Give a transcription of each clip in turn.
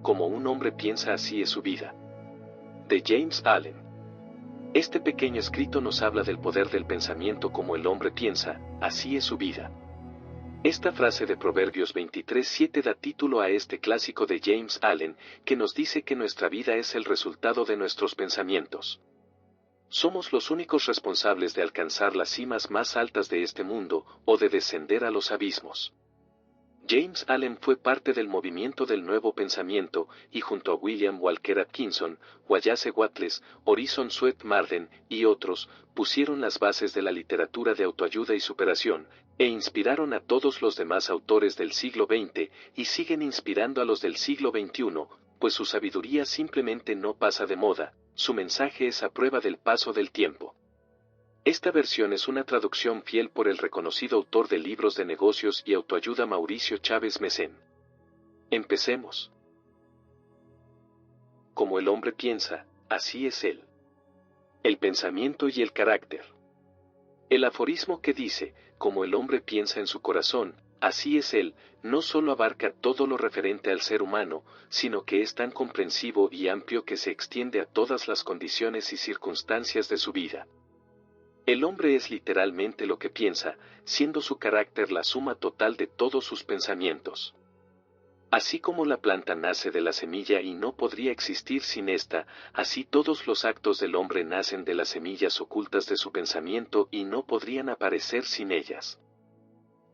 Como un hombre piensa, así es su vida. De James Allen. Este pequeño escrito nos habla del poder del pensamiento. Como el hombre piensa, así es su vida. Esta frase de Proverbios 23:7 da título a este clásico de James Allen, que nos dice que nuestra vida es el resultado de nuestros pensamientos. Somos los únicos responsables de alcanzar las cimas más altas de este mundo, o de descender a los abismos. James Allen fue parte del movimiento del Nuevo Pensamiento, y junto a William Walker Atkinson, Wallace Wattles, Horizon Sweet Marden, y otros, pusieron las bases de la literatura de autoayuda y superación, e inspiraron a todos los demás autores del siglo XX, y siguen inspirando a los del siglo XXI, pues su sabiduría simplemente no pasa de moda, su mensaje es a prueba del paso del tiempo. Esta versión es una traducción fiel por el reconocido autor de libros de negocios y autoayuda Mauricio Chávez Mesén. Empecemos. Como el hombre piensa, así es él. El pensamiento y el carácter. El aforismo que dice, como el hombre piensa en su corazón, así es él, no solo abarca todo lo referente al ser humano, sino que es tan comprensivo y amplio que se extiende a todas las condiciones y circunstancias de su vida. El hombre es literalmente lo que piensa, siendo su carácter la suma total de todos sus pensamientos. Así como la planta nace de la semilla y no podría existir sin esta, así todos los actos del hombre nacen de las semillas ocultas de su pensamiento y no podrían aparecer sin ellas.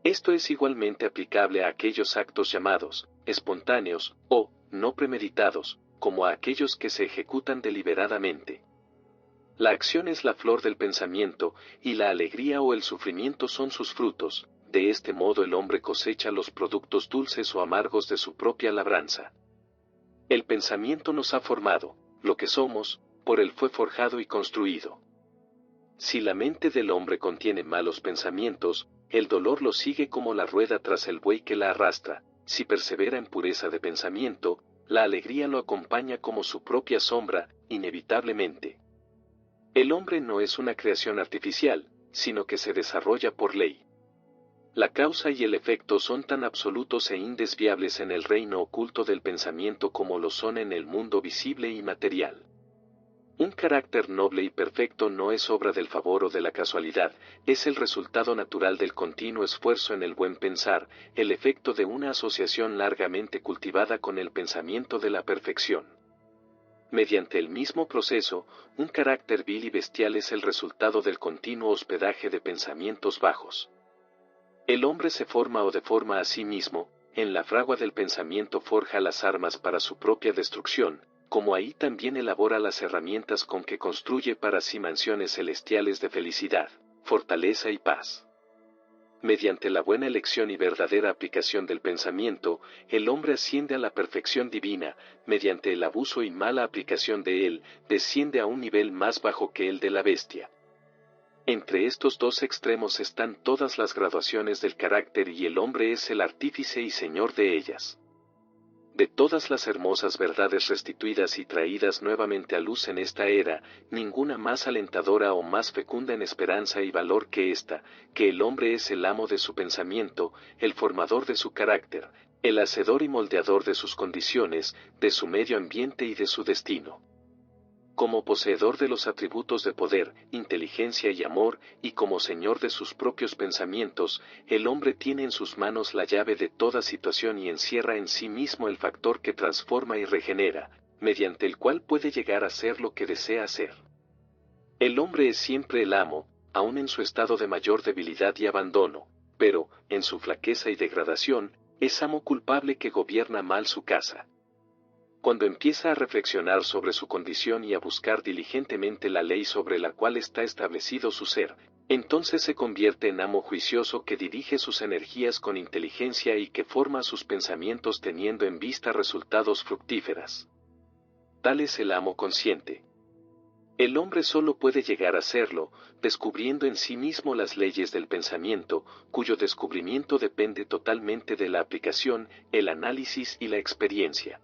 Esto es igualmente aplicable a aquellos actos llamados espontáneos o no premeditados, como a aquellos que se ejecutan deliberadamente. La acción es la flor del pensamiento, y la alegría o el sufrimiento son sus frutos. De este modo el hombre cosecha los productos dulces o amargos de su propia labranza. El pensamiento nos ha formado, lo que somos, por él fue forjado y construido. Si la mente del hombre contiene malos pensamientos, el dolor lo sigue como la rueda tras el buey que la arrastra. Si persevera en pureza de pensamiento, la alegría lo acompaña como su propia sombra, inevitablemente. El hombre no es una creación artificial, sino que se desarrolla por ley. La causa y el efecto son tan absolutos e indesviables en el reino oculto del pensamiento como lo son en el mundo visible y material. Un carácter noble y perfecto no es obra del favor o de la casualidad, es el resultado natural del continuo esfuerzo en el buen pensar, el efecto de una asociación largamente cultivada con el pensamiento de la perfección. Mediante el mismo proceso, un carácter vil y bestial es el resultado del continuo hospedaje de pensamientos bajos. El hombre se forma o deforma a sí mismo, en la fragua del pensamiento forja las armas para su propia destrucción, como ahí también elabora las herramientas con que construye para sí mansiones celestiales de felicidad, fortaleza y paz. Mediante la buena elección y verdadera aplicación del pensamiento, el hombre asciende a la perfección divina, mediante el abuso y mala aplicación de él, desciende a un nivel más bajo que el de la bestia. Entre estos dos extremos están todas las graduaciones del carácter y el hombre es el artífice y señor de ellas. De todas las hermosas verdades restituidas y traídas nuevamente a luz en esta era, ninguna más alentadora o más fecunda en esperanza y valor que esta, que el hombre es el amo de su pensamiento, el formador de su carácter, el hacedor y moldeador de sus condiciones, de su medio ambiente y de su destino. Como poseedor de los atributos de poder, inteligencia y amor, y como señor de sus propios pensamientos, el hombre tiene en sus manos la llave de toda situación y encierra en sí mismo el factor que transforma y regenera, mediante el cual puede llegar a ser lo que desea ser. El hombre es siempre el amo, aun en su estado de mayor debilidad y abandono, pero, en su flaqueza y degradación, es amo culpable que gobierna mal su casa. Cuando empieza a reflexionar sobre su condición y a buscar diligentemente la ley sobre la cual está establecido su ser, entonces se convierte en amo juicioso que dirige sus energías con inteligencia y que forma sus pensamientos teniendo en vista resultados fructíferos. Tal es el amo consciente. El hombre solo puede llegar a serlo, descubriendo en sí mismo las leyes del pensamiento, cuyo descubrimiento depende totalmente de la aplicación, el análisis y la experiencia.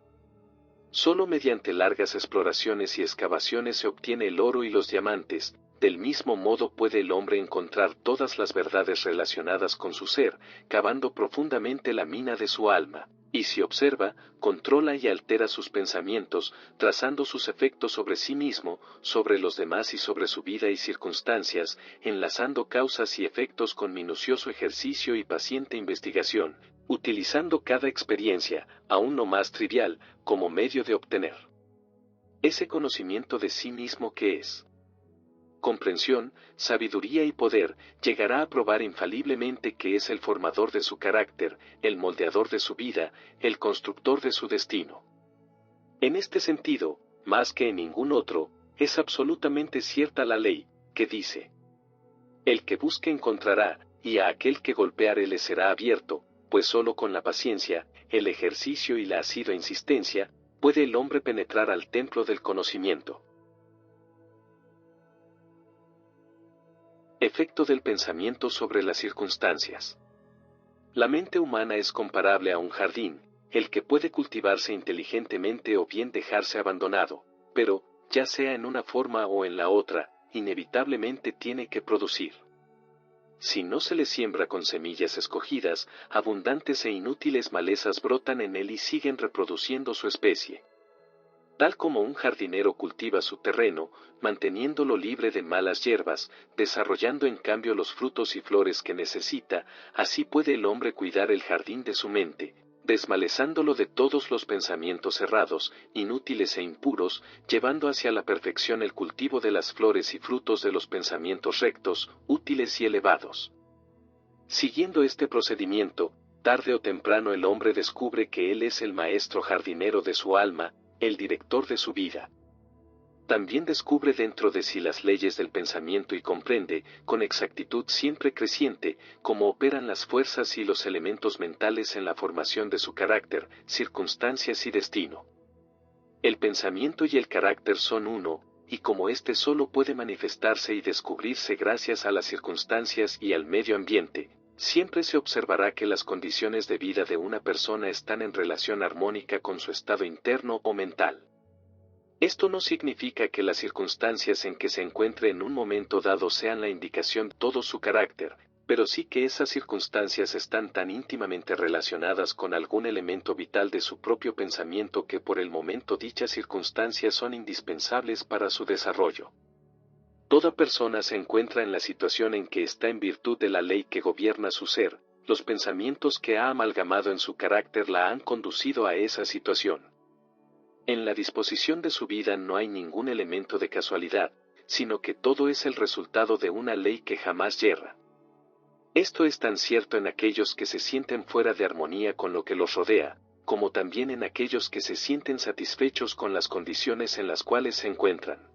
Solo mediante largas exploraciones y excavaciones se obtiene el oro y los diamantes, del mismo modo puede el hombre encontrar todas las verdades relacionadas con su ser, cavando profundamente la mina de su alma, Y si observa, controla y altera sus pensamientos, trazando sus efectos sobre sí mismo, sobre los demás y sobre su vida y circunstancias, enlazando causas y efectos con minucioso ejercicio y paciente investigación, utilizando cada experiencia, aún no más trivial, como medio de obtener ese conocimiento de sí mismo que es comprensión, sabiduría y poder, llegará a probar infaliblemente que es el formador de su carácter, el moldeador de su vida, el constructor de su destino. En este sentido, más que en ningún otro, es absolutamente cierta la ley, que dice: el que busque encontrará, y a aquel que golpeare le será abierto, pues solo con la paciencia, el ejercicio y la asidua insistencia, puede el hombre penetrar al templo del conocimiento. Efecto del pensamiento sobre las circunstancias. La mente humana es comparable a un jardín, el que puede cultivarse inteligentemente o bien dejarse abandonado, pero, ya sea en una forma o en la otra, inevitablemente tiene que producir. Si no se le siembra con semillas escogidas, abundantes e inútiles malezas brotan en él y siguen reproduciendo su especie. Tal como un jardinero cultiva su terreno, manteniéndolo libre de malas hierbas, desarrollando en cambio los frutos y flores que necesita, así puede el hombre cuidar el jardín de su mente, desmalezándolo de todos los pensamientos errados, inútiles e impuros, llevando hacia la perfección el cultivo de las flores y frutos de los pensamientos rectos, útiles y elevados. Siguiendo este procedimiento, tarde o temprano el hombre descubre que él es el maestro jardinero de su alma, el director de su vida. También descubre dentro de sí las leyes del pensamiento y comprende, con exactitud siempre creciente, cómo operan las fuerzas y los elementos mentales en la formación de su carácter, circunstancias y destino. El pensamiento y el carácter son uno, y como éste solo puede manifestarse y descubrirse gracias a las circunstancias y al medio ambiente, siempre se observará que las condiciones de vida de una persona están en relación armónica con su estado interno o mental. Esto no significa que las circunstancias en que se encuentre en un momento dado sean la indicación de todo su carácter, pero sí que esas circunstancias están tan íntimamente relacionadas con algún elemento vital de su propio pensamiento que por el momento dichas circunstancias son indispensables para su desarrollo. Toda persona se encuentra en la situación en que está en virtud de la ley que gobierna su ser, los pensamientos que ha amalgamado en su carácter la han conducido a esa situación. En la disposición de su vida no hay ningún elemento de casualidad, sino que todo es el resultado de una ley que jamás yerra. Esto es tan cierto en aquellos que se sienten fuera de armonía con lo que los rodea, como también en aquellos que se sienten satisfechos con las condiciones en las cuales se encuentran.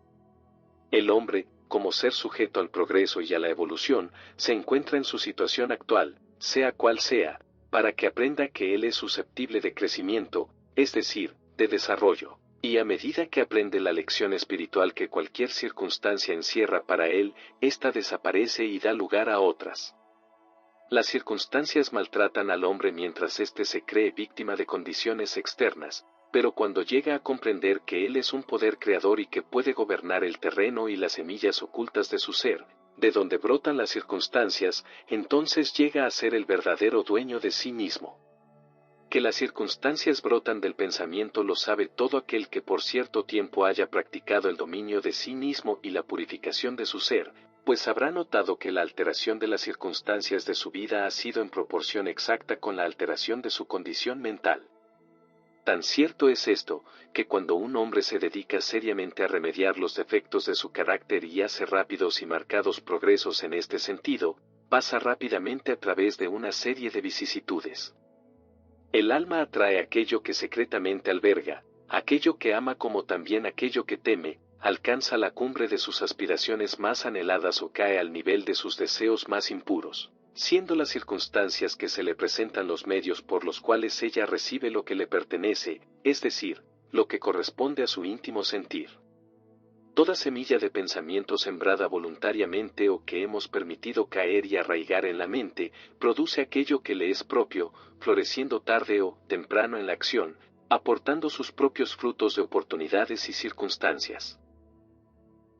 El hombre, como ser sujeto al progreso y a la evolución, se encuentra en su situación actual, sea cual sea, para que aprenda que él es susceptible de crecimiento, es decir, de desarrollo, y a medida que aprende la lección espiritual que cualquier circunstancia encierra para él, ésta desaparece y da lugar a otras. Las circunstancias maltratan al hombre mientras éste se cree víctima de condiciones externas, pero cuando llega a comprender que él es un poder creador y que puede gobernar el terreno y las semillas ocultas de su ser, de donde brotan las circunstancias, entonces llega a ser el verdadero dueño de sí mismo. Que las circunstancias brotan del pensamiento lo sabe todo aquel que por cierto tiempo haya practicado el dominio de sí mismo y la purificación de su ser, pues habrá notado que la alteración de las circunstancias de su vida ha sido en proporción exacta con la alteración de su condición mental. Tan cierto es esto, que cuando un hombre se dedica seriamente a remediar los defectos de su carácter y hace rápidos y marcados progresos en este sentido, pasa rápidamente a través de una serie de vicisitudes. El alma atrae aquello que secretamente alberga, aquello que ama como también aquello que teme, alcanza la cumbre de sus aspiraciones más anheladas o cae al nivel de sus deseos más impuros, siendo las circunstancias que se le presentan los medios por los cuales ella recibe lo que le pertenece, es decir, lo que corresponde a su íntimo sentir. Toda semilla de pensamiento sembrada voluntariamente o que hemos permitido caer y arraigar en la mente, produce aquello que le es propio, floreciendo tarde o temprano en la acción, aportando sus propios frutos de oportunidades y circunstancias.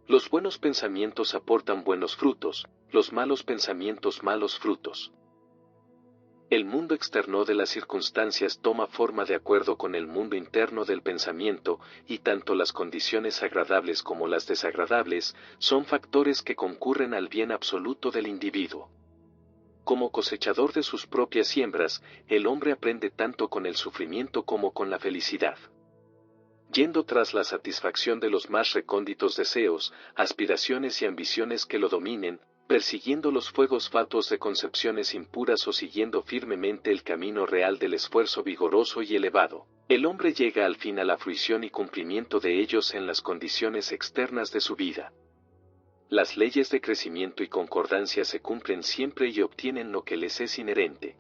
Los buenos pensamientos aportan buenos frutos, los malos pensamientos malos frutos. El mundo externo de las circunstancias toma forma de acuerdo con el mundo interno del pensamiento, y tanto las condiciones agradables como las desagradables son factores que concurren al bien absoluto del individuo. Como cosechador de sus propias siembras, el hombre aprende tanto con el sufrimiento como con la felicidad. Yendo tras la satisfacción de los más recónditos deseos, aspiraciones y ambiciones que lo dominen, persiguiendo los fuegos fatuos de concepciones impuras o siguiendo firmemente el camino real del esfuerzo vigoroso y elevado, el hombre llega al fin a la fruición y cumplimiento de ellos en las condiciones externas de su vida. Las leyes de crecimiento y concordancia se cumplen siempre y obtienen lo que les es inherente.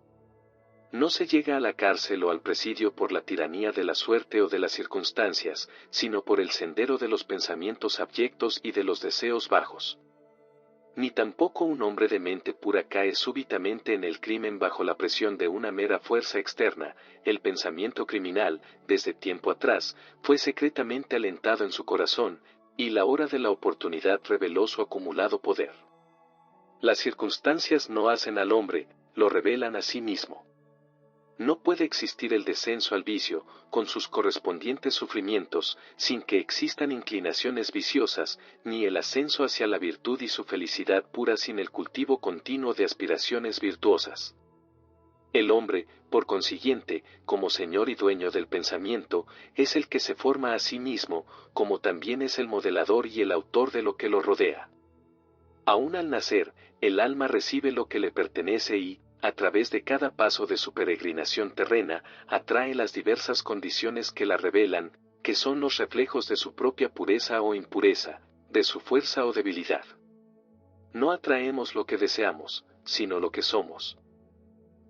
No se llega a la cárcel o al presidio por la tiranía de la suerte o de las circunstancias, sino por el sendero de los pensamientos abyectos y de los deseos bajos. Ni tampoco un hombre de mente pura cae súbitamente en el crimen bajo la presión de una mera fuerza externa. El pensamiento criminal, desde tiempo atrás, fue secretamente alentado en su corazón, y la hora de la oportunidad reveló su acumulado poder. Las circunstancias no hacen al hombre, lo revelan a sí mismo. No puede existir el descenso al vicio, con sus correspondientes sufrimientos, sin que existan inclinaciones viciosas, ni el ascenso hacia la virtud y su felicidad pura sin el cultivo continuo de aspiraciones virtuosas. El hombre, por consiguiente, como señor y dueño del pensamiento, es el que se forma a sí mismo, como también es el modelador y el autor de lo que lo rodea. Aún al nacer, el alma recibe lo que le pertenece y, a través de cada paso de su peregrinación terrena, atrae las diversas condiciones que la revelan, que son los reflejos de su propia pureza o impureza, de su fuerza o debilidad. No atraemos lo que deseamos, sino lo que somos.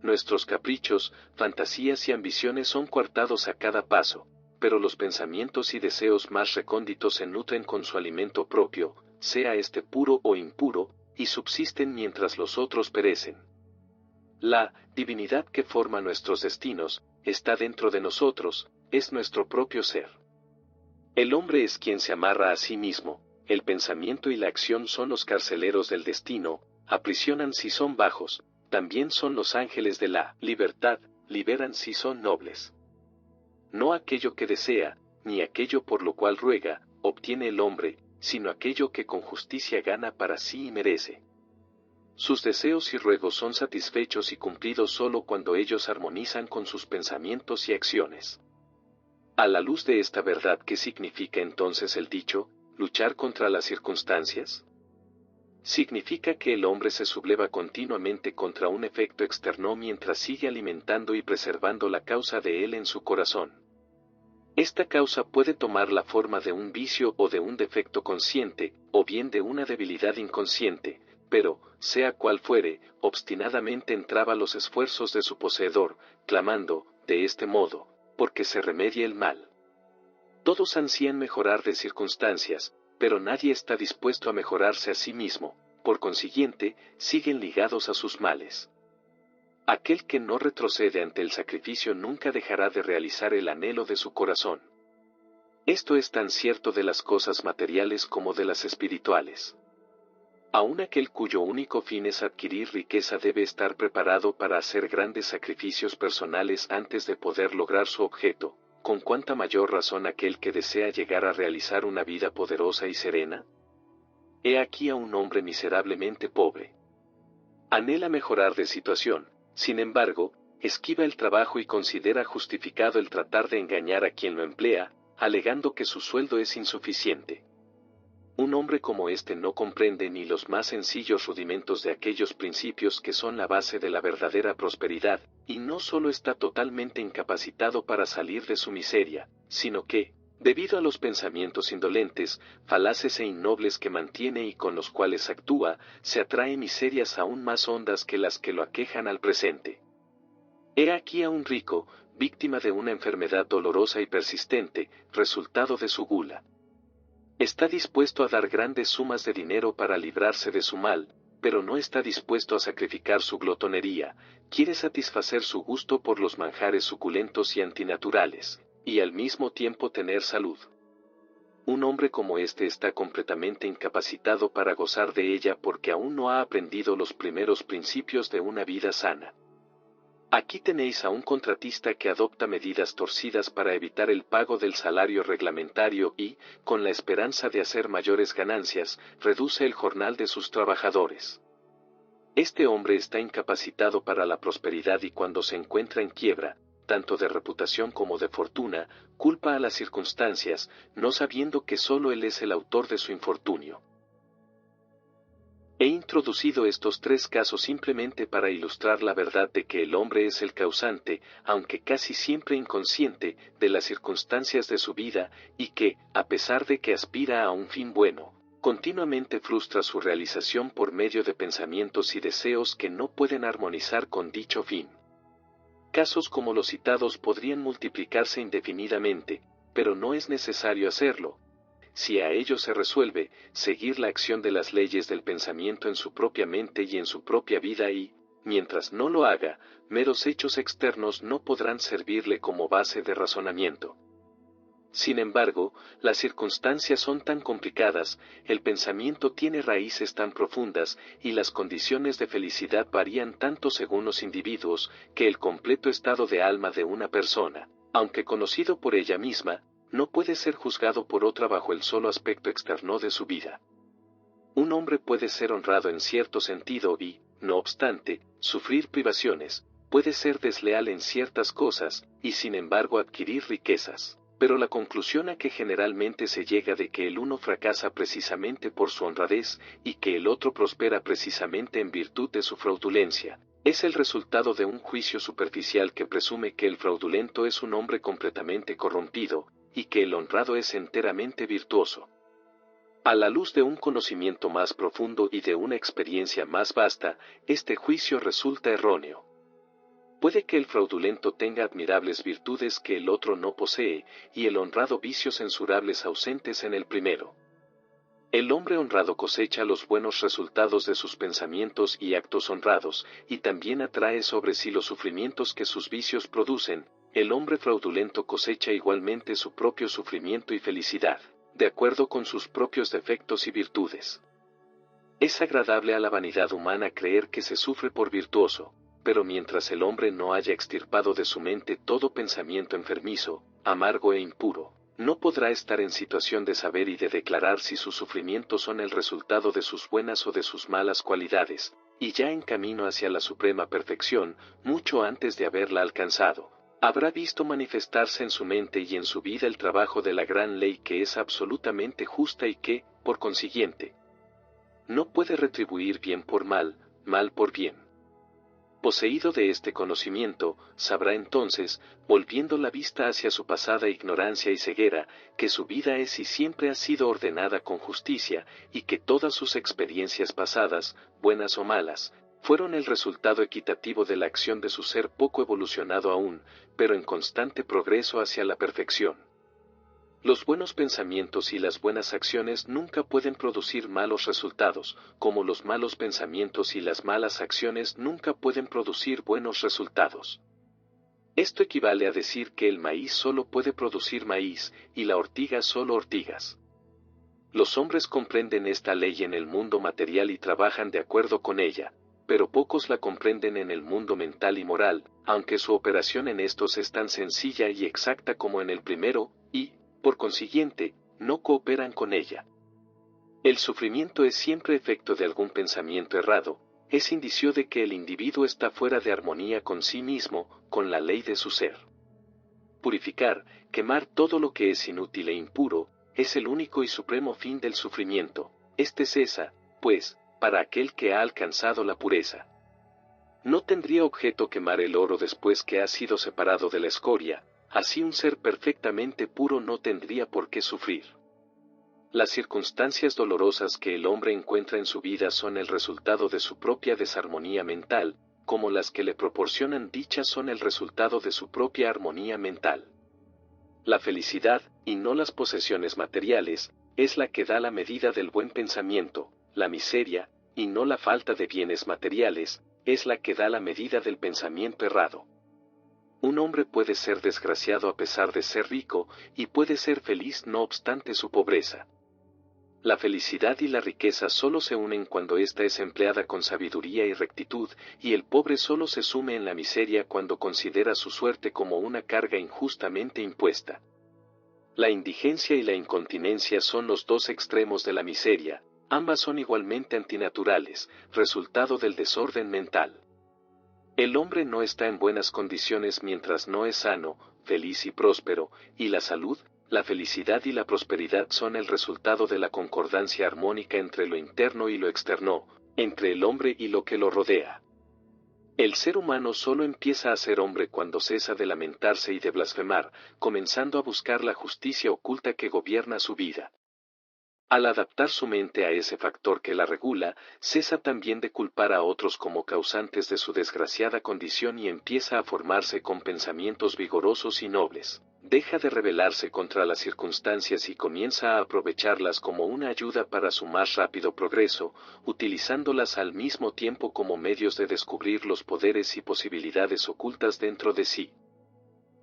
Nuestros caprichos, fantasías y ambiciones son coartados a cada paso, pero los pensamientos y deseos más recónditos se nutren con su alimento propio, sea este puro o impuro, y subsisten mientras los otros perecen. La divinidad que forma nuestros destinos, está dentro de nosotros, es nuestro propio ser. El hombre es quien se amarra a sí mismo, el pensamiento y la acción son los carceleros del destino, aprisionan si son bajos, también son los ángeles de la libertad, liberan si son nobles. No aquello que desea, ni aquello por lo cual ruega, obtiene el hombre, sino aquello que con justicia gana para sí y merece. Sus deseos y ruegos son satisfechos y cumplidos solo cuando ellos armonizan con sus pensamientos y acciones. A la luz de esta verdad, ¿qué significa entonces el dicho, luchar contra las circunstancias? Significa que el hombre se subleva continuamente contra un efecto externo mientras sigue alimentando y preservando la causa de él en su corazón. Esta causa puede tomar la forma de un vicio o de un defecto consciente, o bien de una debilidad inconsciente, pero, sea cual fuere, obstinadamente entraba los esfuerzos de su poseedor, clamando, de este modo, porque se remedie el mal. Todos ansían mejorar de circunstancias, pero nadie está dispuesto a mejorarse a sí mismo, por consiguiente, siguen ligados a sus males. Aquel que no retrocede ante el sacrificio nunca dejará de realizar el anhelo de su corazón. Esto es tan cierto de las cosas materiales como de las espirituales. Aun aquel cuyo único fin es adquirir riqueza debe estar preparado para hacer grandes sacrificios personales antes de poder lograr su objeto, con cuánta mayor razón aquel que desea llegar a realizar una vida poderosa y serena. He aquí a un hombre miserablemente pobre. Anhela mejorar de situación, sin embargo, esquiva el trabajo y considera justificado el tratar de engañar a quien lo emplea, alegando que su sueldo es insuficiente. Un hombre como este no comprende ni los más sencillos rudimentos de aquellos principios que son la base de la verdadera prosperidad, y no solo está totalmente incapacitado para salir de su miseria, sino que, debido a los pensamientos indolentes, falaces e innobles que mantiene y con los cuales actúa, se atrae miserias aún más hondas que las que lo aquejan al presente. He aquí a un rico, víctima de una enfermedad dolorosa y persistente, resultado de su gula. Está dispuesto a dar grandes sumas de dinero para librarse de su mal, pero no está dispuesto a sacrificar su glotonería, quiere satisfacer su gusto por los manjares suculentos y antinaturales, y al mismo tiempo tener salud. Un hombre como este está completamente incapacitado para gozar de ella porque aún no ha aprendido los primeros principios de una vida sana. Aquí tenéis a un contratista que adopta medidas torcidas para evitar el pago del salario reglamentario y, con la esperanza de hacer mayores ganancias, reduce el jornal de sus trabajadores. Este hombre está incapacitado para la prosperidad y cuando se encuentra en quiebra, tanto de reputación como de fortuna, culpa a las circunstancias, no sabiendo que solo él es el autor de su infortunio. He introducido estos tres casos simplemente para ilustrar la verdad de que el hombre es el causante, aunque casi siempre inconsciente, de las circunstancias de su vida, y que, a pesar de que aspira a un fin bueno, continuamente frustra su realización por medio de pensamientos y deseos que no pueden armonizar con dicho fin. Casos como los citados podrían multiplicarse indefinidamente, pero no es necesario hacerlo. Si a ello se resuelve, seguir la acción de las leyes del pensamiento en su propia mente y en su propia vida y, mientras no lo haga, meros hechos externos no podrán servirle como base de razonamiento. Sin embargo, las circunstancias son tan complicadas, el pensamiento tiene raíces tan profundas y las condiciones de felicidad varían tanto según los individuos, que el completo estado de alma de una persona, aunque conocido por ella misma, no puede ser juzgado por otra bajo el solo aspecto externo de su vida. Un hombre puede ser honrado en cierto sentido y, no obstante, sufrir privaciones, puede ser desleal en ciertas cosas, y sin embargo adquirir riquezas. Pero la conclusión a que generalmente se llega de que el uno fracasa precisamente por su honradez, y que el otro prospera precisamente en virtud de su fraudulencia, es el resultado de un juicio superficial que presume que el fraudulento es un hombre completamente corrompido, y que el honrado es enteramente virtuoso. A la luz de un conocimiento más profundo y de una experiencia más vasta, este juicio resulta erróneo. Puede que el fraudulento tenga admirables virtudes que el otro no posee, y el honrado vicios censurables ausentes en el primero. El hombre honrado cosecha los buenos resultados de sus pensamientos y actos honrados, y también atrae sobre sí los sufrimientos que sus vicios producen. El hombre fraudulento cosecha igualmente su propio sufrimiento y felicidad, de acuerdo con sus propios defectos y virtudes. Es agradable a la vanidad humana creer que se sufre por virtuoso, pero mientras el hombre no haya extirpado de su mente todo pensamiento enfermizo, amargo e impuro, no podrá estar en situación de saber y de declarar si sus sufrimientos son el resultado de sus buenas o de sus malas cualidades, y ya en camino hacia la suprema perfección, mucho antes de haberla alcanzado, habrá visto manifestarse en su mente y en su vida el trabajo de la gran ley que es absolutamente justa y que, por consiguiente, no puede retribuir bien por mal, mal por bien. Poseído de este conocimiento, sabrá entonces, volviendo la vista hacia su pasada ignorancia y ceguera, que su vida es y siempre ha sido ordenada con justicia, y que todas sus experiencias pasadas, buenas o malas, fueron el resultado equitativo de la acción de su ser poco evolucionado aún, pero en constante progreso hacia la perfección. Los buenos pensamientos y las buenas acciones nunca pueden producir malos resultados, como los malos pensamientos y las malas acciones nunca pueden producir buenos resultados. Esto equivale a decir que el maíz solo puede producir maíz, y la ortiga solo ortigas. Los hombres comprenden esta ley en el mundo material y trabajan de acuerdo con ella, pero pocos la comprenden en el mundo mental y moral, aunque su operación en estos es tan sencilla y exacta como en el primero, y, por consiguiente, no cooperan con ella. El sufrimiento es siempre efecto de algún pensamiento errado, es indicio de que el individuo está fuera de armonía con sí mismo, con la ley de su ser. Purificar, quemar todo lo que es inútil e impuro, es el único y supremo fin del sufrimiento. Este cesa, pues, para aquel que ha alcanzado la pureza. No tendría objeto quemar el oro después que ha sido separado de la escoria, así un ser perfectamente puro no tendría por qué sufrir. Las circunstancias dolorosas que el hombre encuentra en su vida son el resultado de su propia desarmonía mental, como las que le proporcionan dicha son el resultado de su propia armonía mental. La felicidad, y no las posesiones materiales, es la que da la medida del buen pensamiento. La miseria, y no la falta de bienes materiales, es la que da la medida del pensamiento errado. Un hombre puede ser desgraciado a pesar de ser rico, y puede ser feliz no obstante su pobreza. La felicidad y la riqueza solo se unen cuando ésta es empleada con sabiduría y rectitud, y el pobre solo se sume en la miseria cuando considera su suerte como una carga injustamente impuesta. La indigencia y la incontinencia son los dos extremos de la miseria, ambas son igualmente antinaturales, resultado del desorden mental. El hombre no está en buenas condiciones mientras no es sano, feliz y próspero, y la salud, la felicidad y la prosperidad son el resultado de la concordancia armónica entre lo interno y lo externo, entre el hombre y lo que lo rodea. El ser humano solo empieza a ser hombre cuando cesa de lamentarse y de blasfemar, comenzando a buscar la justicia oculta que gobierna su vida. Al adaptar su mente a ese factor que la regula, cesa también de culpar a otros como causantes de su desgraciada condición y empieza a formarse con pensamientos vigorosos y nobles. Deja de rebelarse contra las circunstancias y comienza a aprovecharlas como una ayuda para su más rápido progreso, utilizándolas al mismo tiempo como medios de descubrir los poderes y posibilidades ocultas dentro de sí.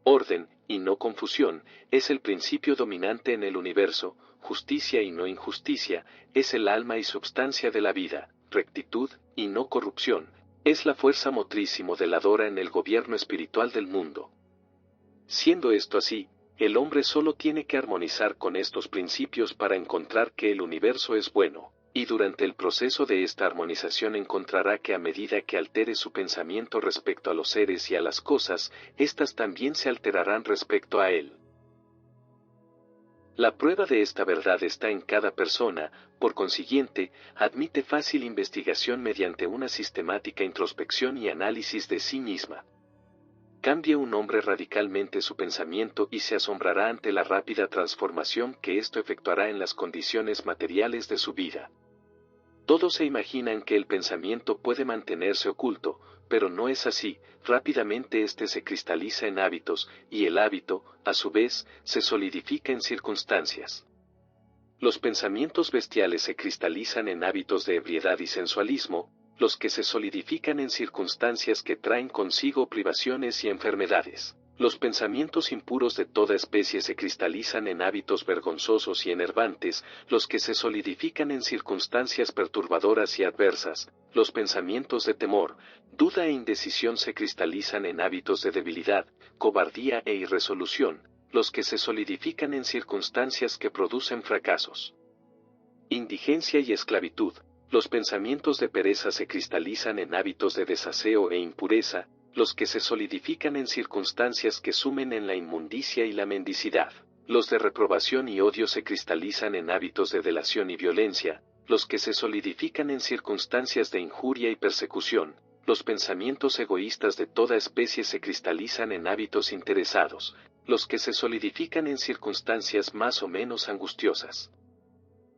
Orden, y no confusión, es el principio dominante en el universo. Justicia y no injusticia, es el alma y substancia de la vida. Rectitud, y no corrupción, es la fuerza motriz y modeladora en el gobierno espiritual del mundo. Siendo esto así, el hombre solo tiene que armonizar con estos principios para encontrar que el universo es bueno, y durante el proceso de esta armonización encontrará que a medida que altere su pensamiento respecto a los seres y a las cosas, éstas también se alterarán respecto a él. La prueba de esta verdad está en cada persona, por consiguiente, admite fácil investigación mediante una sistemática introspección y análisis de sí misma. Cambie un hombre radicalmente su pensamiento y se asombrará ante la rápida transformación que esto efectuará en las condiciones materiales de su vida. Todos se imaginan que el pensamiento puede mantenerse oculto, pero no es así, rápidamente este se cristaliza en hábitos, y el hábito, a su vez, se solidifica en circunstancias. Los pensamientos bestiales se cristalizan en hábitos de ebriedad y sensualismo, los que se solidifican en circunstancias que traen consigo privaciones y enfermedades. Los pensamientos impuros de toda especie se cristalizan en hábitos vergonzosos y enervantes, los que se solidifican en circunstancias perturbadoras y adversas. Los pensamientos de temor, duda e indecisión se cristalizan en hábitos de debilidad, cobardía e irresolución, los que se solidifican en circunstancias que producen fracasos. Indigencia y esclavitud. Los pensamientos de pereza se cristalizan en hábitos de desaseo e impureza, los que se solidifican en circunstancias que sumen en la inmundicia y la mendicidad. Los de reprobación y odio se cristalizan en hábitos de delación y violencia, los que se solidifican en circunstancias de injuria y persecución. Los pensamientos egoístas de toda especie se cristalizan en hábitos interesados, los que se solidifican en circunstancias más o menos angustiosas.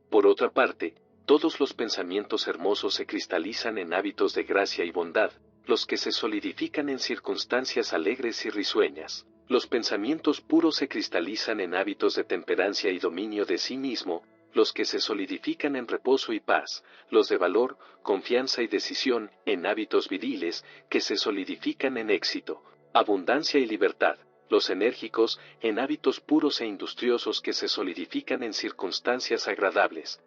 Por otra parte, todos los pensamientos hermosos se cristalizan en hábitos de gracia y bondad, los que se solidifican en circunstancias alegres y risueñas. Los pensamientos puros se cristalizan en hábitos de temperancia y dominio de sí mismo, los que se solidifican en reposo y paz, los de valor, confianza y decisión, en hábitos viriles, que se solidifican en éxito, abundancia y libertad, los enérgicos, en hábitos puros e industriosos que se solidifican en circunstancias agradables.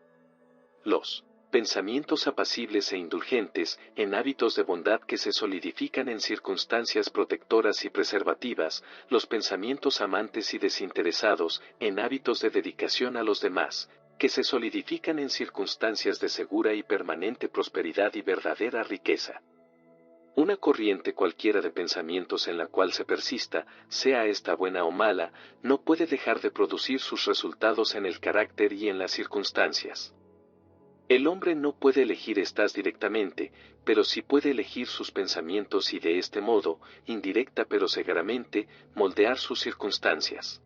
Los pensamientos apacibles e indulgentes, en hábitos de bondad que se solidifican en circunstancias protectoras y preservativas, los pensamientos amantes y desinteresados, en hábitos de dedicación a los demás, que se solidifican en circunstancias de segura y permanente prosperidad y verdadera riqueza. Una corriente cualquiera de pensamientos en la cual se persista, sea esta buena o mala, no puede dejar de producir sus resultados en el carácter y en las circunstancias. El hombre no puede elegir estas directamente, pero sí puede elegir sus pensamientos y de este modo, indirecta pero segaramente, moldear sus circunstancias.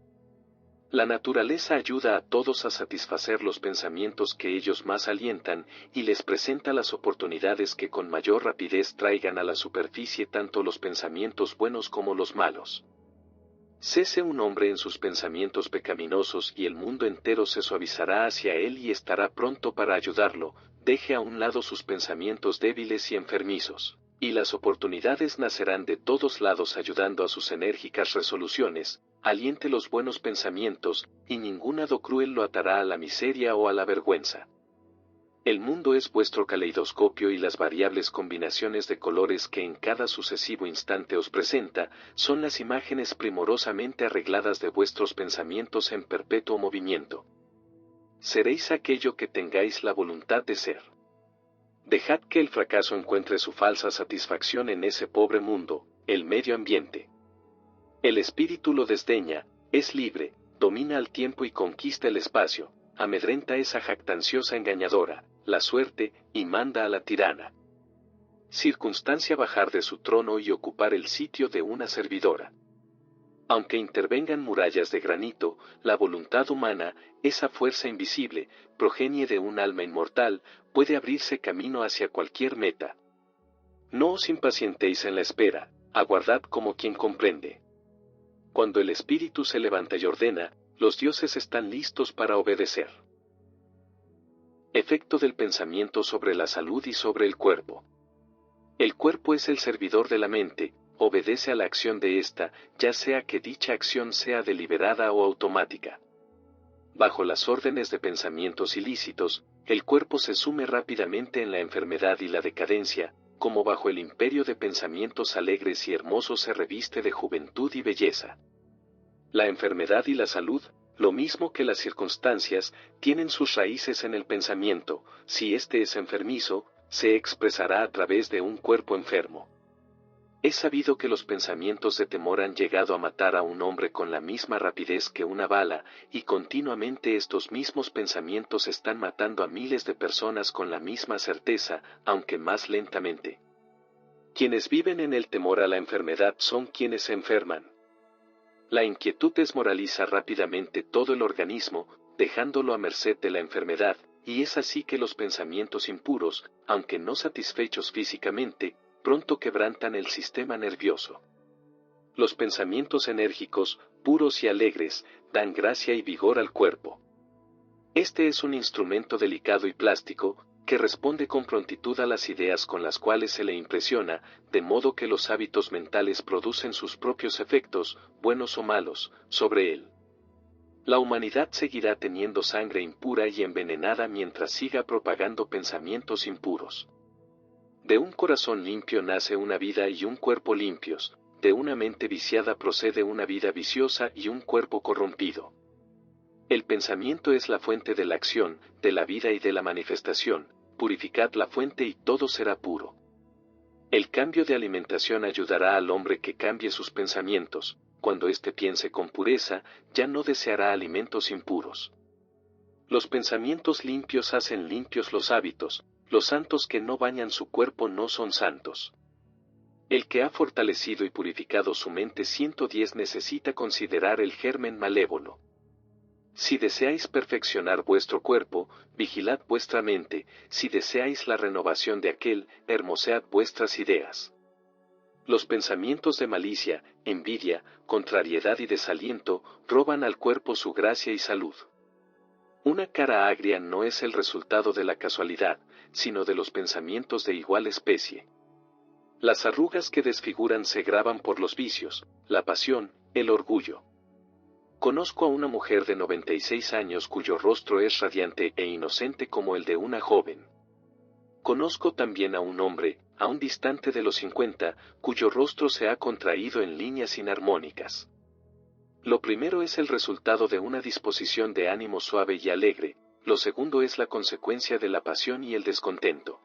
La naturaleza ayuda a todos a satisfacer los pensamientos que ellos más alientan, y les presenta las oportunidades que con mayor rapidez traigan a la superficie tanto los pensamientos buenos como los malos. Cese un hombre en sus pensamientos pecaminosos y el mundo entero se suavizará hacia él y estará pronto para ayudarlo. Deje a un lado sus pensamientos débiles y enfermizos, y las oportunidades nacerán de todos lados ayudando a sus enérgicas resoluciones. Aliente los buenos pensamientos, y ningún hado cruel lo atará a la miseria o a la vergüenza. El mundo es vuestro caleidoscopio y las variables combinaciones de colores que en cada sucesivo instante os presenta, son las imágenes primorosamente arregladas de vuestros pensamientos en perpetuo movimiento. Seréis aquello que tengáis la voluntad de ser. Dejad que el fracaso encuentre su falsa satisfacción en ese pobre mundo, el medio ambiente. El espíritu lo desdeña, es libre, domina al tiempo y conquista el espacio, amedrenta esa jactanciosa engañadora, la suerte, y manda a la tirana circunstancia bajar de su trono y ocupar el sitio de una servidora. Aunque intervengan murallas de granito, la voluntad humana, esa fuerza invisible, progenie de un alma inmortal, puede abrirse camino hacia cualquier meta. No os impacientéis en la espera, aguardad como quien comprende. Cuando el espíritu se levanta y ordena, los dioses están listos para obedecer. Efecto del pensamiento sobre la salud y sobre el cuerpo. El cuerpo es el servidor de la mente, obedece a la acción de ésta, ya sea que dicha acción sea deliberada o automática. Bajo las órdenes de pensamientos ilícitos, el cuerpo se sume rápidamente en la enfermedad y la decadencia, como bajo el imperio de pensamientos alegres y hermosos se reviste de juventud y belleza. La enfermedad y la salud, lo mismo que las circunstancias, tienen sus raíces en el pensamiento. Si éste es enfermizo, se expresará a través de un cuerpo enfermo. Es sabido que los pensamientos de temor han llegado a matar a un hombre con la misma rapidez que una bala, y continuamente estos mismos pensamientos están matando a miles de personas con la misma certeza, aunque más lentamente. Quienes viven en el temor a la enfermedad son quienes se enferman. La inquietud desmoraliza rápidamente todo el organismo, dejándolo a merced de la enfermedad, y es así que los pensamientos impuros, aunque no satisfechos físicamente, pronto quebrantan el sistema nervioso. Los pensamientos enérgicos, puros y alegres, dan gracia y vigor al cuerpo. Este es un instrumento delicado y plástico, que responde con prontitud a las ideas con las cuales se le impresiona, de modo que los hábitos mentales producen sus propios efectos, buenos o malos, sobre él. La humanidad seguirá teniendo sangre impura y envenenada mientras siga propagando pensamientos impuros. De un corazón limpio nace una vida y un cuerpo limpios, de una mente viciada procede una vida viciosa y un cuerpo corrompido. El pensamiento es la fuente de la acción, de la vida y de la manifestación, purificad la fuente y todo será puro. El cambio de alimentación ayudará al hombre que cambie sus pensamientos, cuando éste piense con pureza, ya no deseará alimentos impuros. Los pensamientos limpios hacen limpios los hábitos, los santos que no bañan su cuerpo no son santos. El que ha fortalecido y purificado su mente 110 necesita considerar el germen malévolo. Si deseáis perfeccionar vuestro cuerpo, vigilad vuestra mente, si deseáis la renovación de aquel, hermosead vuestras ideas. Los pensamientos de malicia, envidia, contrariedad y desaliento, roban al cuerpo su gracia y salud. Una cara agria no es el resultado de la casualidad, sino de los pensamientos de igual especie. Las arrugas que desfiguran se graban por los vicios, la pasión, el orgullo. Conozco a una mujer de 96 años cuyo rostro es radiante e inocente como el de una joven. Conozco también a un hombre, aún distante de los 50, cuyo rostro se ha contraído en líneas inarmónicas. Lo primero es el resultado de una disposición de ánimo suave y alegre, lo segundo es la consecuencia de la pasión y el descontento.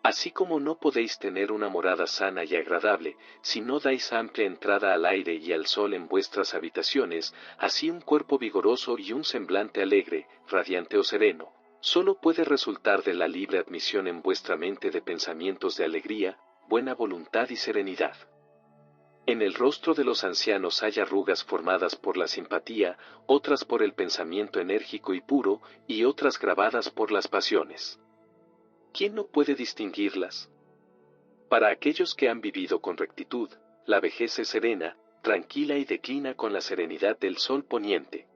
Así como no podéis tener una morada sana y agradable, si no dais amplia entrada al aire y al sol en vuestras habitaciones, así un cuerpo vigoroso y un semblante alegre, radiante o sereno, solo puede resultar de la libre admisión en vuestra mente de pensamientos de alegría, buena voluntad y serenidad. En el rostro de los ancianos hay arrugas formadas por la simpatía, otras por el pensamiento enérgico y puro, y otras grabadas por las pasiones. ¿Quién no puede distinguirlas? Para aquellos que han vivido con rectitud, la vejez es serena, tranquila y declina con la serenidad del sol poniente.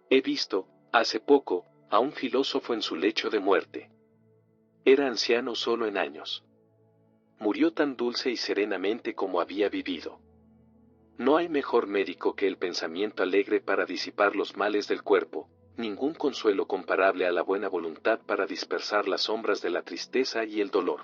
He visto, hace poco, a un filósofo en su lecho de muerte. Era anciano solo en años. murió tan dulce y serenamente como había vivido. No hay mejor médico que el pensamiento alegre para disipar los males del cuerpo, ningún consuelo comparable a la buena voluntad para dispersar las sombras de la tristeza y el dolor.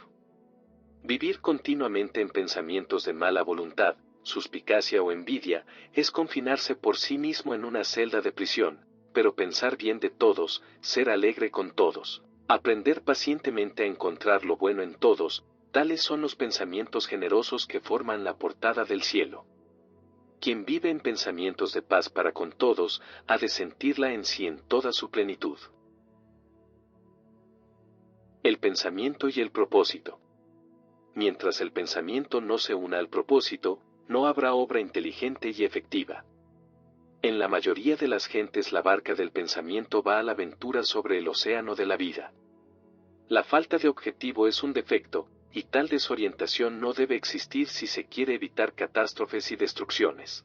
Vivir continuamente en pensamientos de mala voluntad, suspicacia o envidia, es confinarse por sí mismo en una celda de prisión, pero pensar bien de todos, ser alegre con todos, aprender pacientemente a encontrar lo bueno en todos, tales son los pensamientos generosos que forman la portada del cielo. Quien vive en pensamientos de paz para con todos, ha de sentirla en sí en toda su plenitud. El pensamiento y el propósito. Mientras el pensamiento no se una al propósito, no habrá obra inteligente y efectiva. En la mayoría de las gentes la barca del pensamiento va a la aventura sobre el océano de la vida. La falta de objetivo es un defecto, y tal desorientación no debe existir si se quiere evitar catástrofes y destrucciones.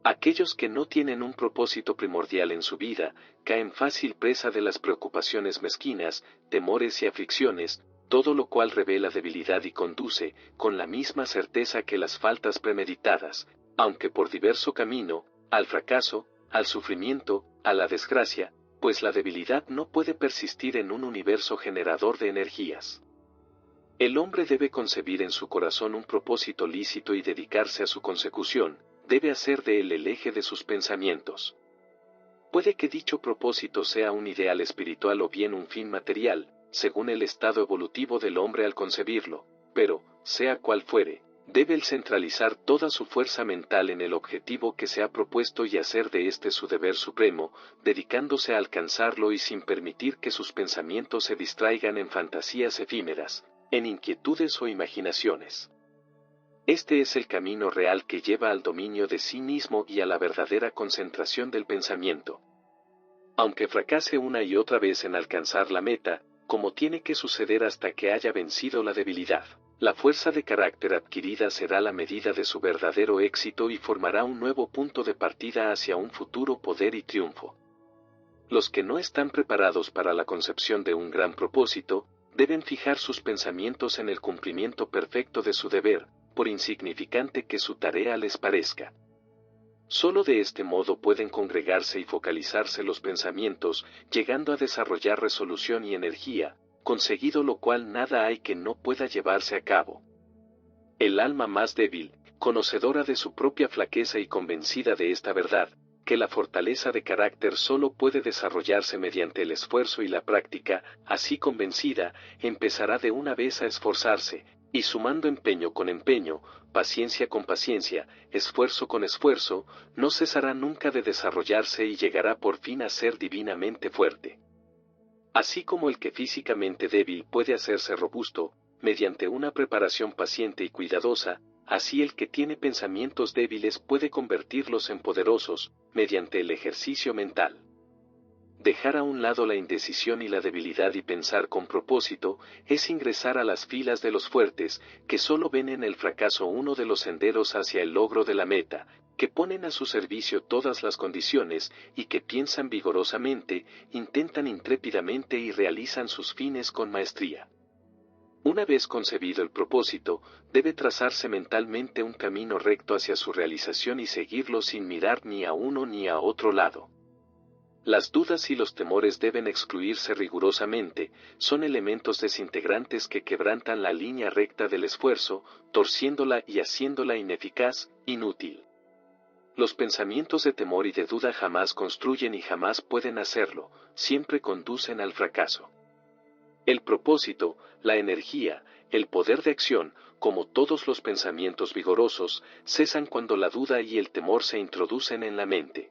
Aquellos que no tienen un propósito primordial en su vida, caen fácil presa de las preocupaciones mezquinas, temores y aflicciones, todo lo cual revela debilidad y conduce, con la misma certeza que las faltas premeditadas, aunque por diverso camino, al fracaso, al sufrimiento, a la desgracia, pues la debilidad no puede persistir en un universo generador de energías. El hombre debe concebir en su corazón un propósito lícito y dedicarse a su consecución, debe hacer de él el eje de sus pensamientos. Puede que dicho propósito sea un ideal espiritual o bien un fin material, según el estado evolutivo del hombre al concebirlo, pero, sea cual fuere, debe él centralizar toda su fuerza mental en el objetivo que se ha propuesto y hacer de este su deber supremo, dedicándose a alcanzarlo y sin permitir que sus pensamientos se distraigan en fantasías efímeras, en inquietudes o imaginaciones. Este es el camino real que lleva al dominio de sí mismo y a la verdadera concentración del pensamiento. Aunque fracase una y otra vez en alcanzar la meta, como tiene que suceder hasta que haya vencido la debilidad, la fuerza de carácter adquirida será la medida de su verdadero éxito y formará un nuevo punto de partida hacia un futuro poder y triunfo. Los que no están preparados para la concepción de un gran propósito, deben fijar sus pensamientos en el cumplimiento perfecto de su deber, por insignificante que su tarea les parezca. Solo de este modo pueden congregarse y focalizarse los pensamientos, llegando a desarrollar resolución y energía, conseguido lo cual nada hay que no pueda llevarse a cabo. El alma más débil, conocedora de su propia flaqueza y convencida de esta verdad, que la fortaleza de carácter solo puede desarrollarse mediante el esfuerzo y la práctica, así convencida, empezará de una vez a esforzarse, y sumando empeño con empeño, paciencia con paciencia, esfuerzo con esfuerzo, no cesará nunca de desarrollarse y llegará por fin a ser divinamente fuerte. Así como el que físicamente débil puede hacerse robusto, mediante una preparación paciente y cuidadosa, así el que tiene pensamientos débiles puede convertirlos en poderosos, mediante el ejercicio mental. Dejar a un lado la indecisión y la debilidad y pensar con propósito, es ingresar a las filas de los fuertes, que solo ven en el fracaso uno de los senderos hacia el logro de la meta, que ponen a su servicio todas las condiciones, y que piensan vigorosamente, intentan intrépidamente y realizan sus fines con maestría. Una vez concebido el propósito, debe trazarse mentalmente un camino recto hacia su realización y seguirlo sin mirar ni a uno ni a otro lado. Las dudas y los temores deben excluirse rigurosamente, son elementos desintegrantes que quebrantan la línea recta del esfuerzo, torciéndola y haciéndola ineficaz, inútil. Los pensamientos de temor y de duda jamás construyen y jamás pueden hacerlo, siempre conducen al fracaso. El propósito, la energía, el poder de acción, como todos los pensamientos vigorosos, cesan cuando la duda y el temor se introducen en la mente.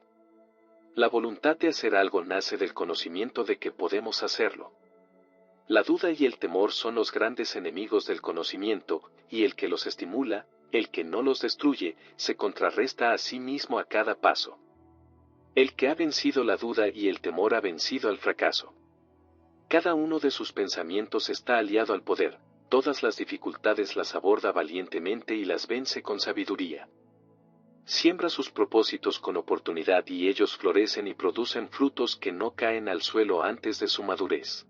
La voluntad de hacer algo nace del conocimiento de que podemos hacerlo. La duda y el temor son los grandes enemigos del conocimiento, y el que los estimula, el que no los destruye, se contrarresta a sí mismo a cada paso. El que ha vencido la duda y el temor ha vencido al fracaso. Cada uno de sus pensamientos está aliado al poder, todas las dificultades las aborda valientemente y las vence con sabiduría. Siembra sus propósitos con oportunidad y ellos florecen y producen frutos que no caen al suelo antes de su madurez.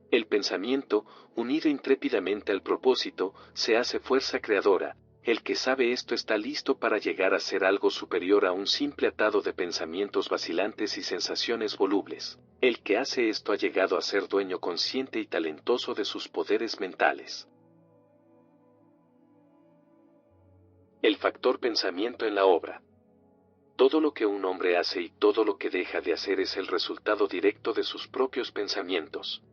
El pensamiento, unido intrépidamente al propósito, se hace fuerza creadora. El que sabe esto está listo para llegar a ser algo superior a un simple atado de pensamientos vacilantes y sensaciones volubles. El que hace esto ha llegado a ser dueño consciente y talentoso de sus poderes mentales. El factor pensamiento en la obra. Todo lo que un hombre hace y todo lo que deja de hacer es el resultado directo de sus propios pensamientos.